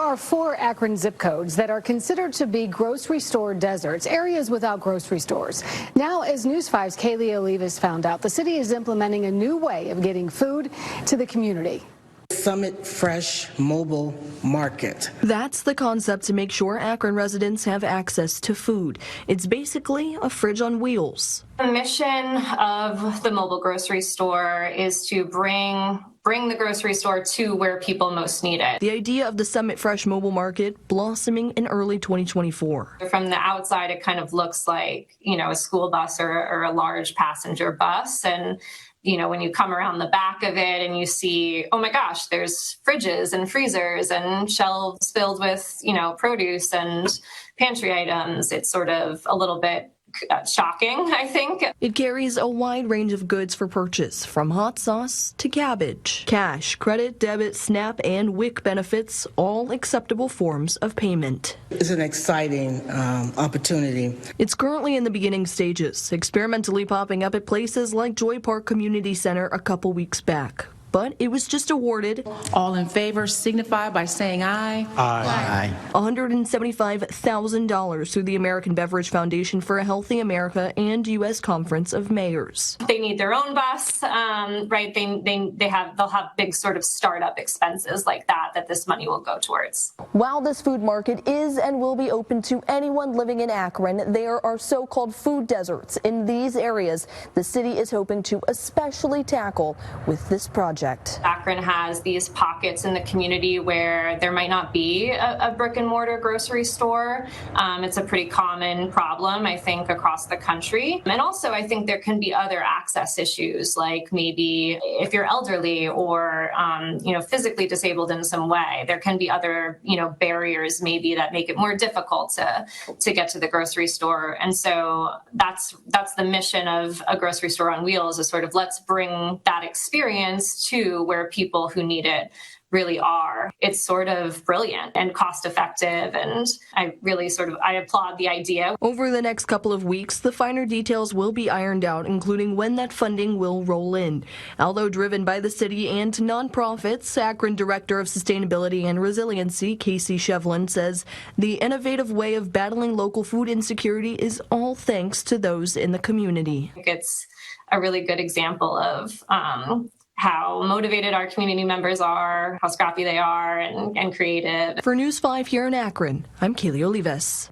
are 4 Akron zip codes that are considered to be grocery store deserts, areas without grocery stores. Now, as News 5's Kaylee Olivas found out, the city is implementing a new way of getting food to the community. Summit Fresh Mobile Market. That's the concept to make sure Akron residents have access to food. It's basically a fridge on wheels. The mission of the mobile grocery store is to bring the grocery store to where people most need it. The idea of the Summit Fresh Mobile Market blossoming in early 2024. From the outside, it kind of looks like, a school bus or a large passenger bus. And when you come around the back of it and you see, oh my gosh, there's fridges and freezers and shelves filled with, produce and pantry items, it's sort of a little bit shocking, I think. It carries a wide range of goods for purchase, from hot sauce to cabbage. Cash, credit, debit, SNAP, and WIC benefits, all acceptable forms of payment. It's an exciting opportunity. It's currently in the beginning stages, experimentally popping up at places like Joy Park Community Center a couple weeks back. But it was just awarded. All in favor signify by saying aye. Aye. $175,000 through the American Beverage Foundation for a Healthy America and U.S. Conference of Mayors. They need their own bus, right? They'll have big sort of startup expenses like that this money will go towards. While this food market is and will be open to anyone living in Akron, there are so-called food deserts in these areas the city is hoping to especially tackle with this project. Akron has these pockets in the community where there might not be a brick and mortar grocery store. It's a pretty common problem, I think, across the country. And also, I think there can be other access issues, like maybe if you're elderly or, physically disabled in some way, there can be other, barriers maybe that make it more difficult to get to the grocery store. And so that's the mission of a grocery store on wheels, is sort of let's bring that experience to where people who need it really are. It's sort of brilliant and cost effective, and I applaud the idea. Over the next couple of weeks, the finer details will be ironed out, including when that funding will roll in. Although driven by the city and nonprofits, Akron Director of Sustainability and Resiliency, Casey Shevlin, says the innovative way of battling local food insecurity is all thanks to those in the community. It's a really good example of how motivated our community members are, how scrappy they are, and creative. For News 5 here in Akron, I'm Kaylee Olivas.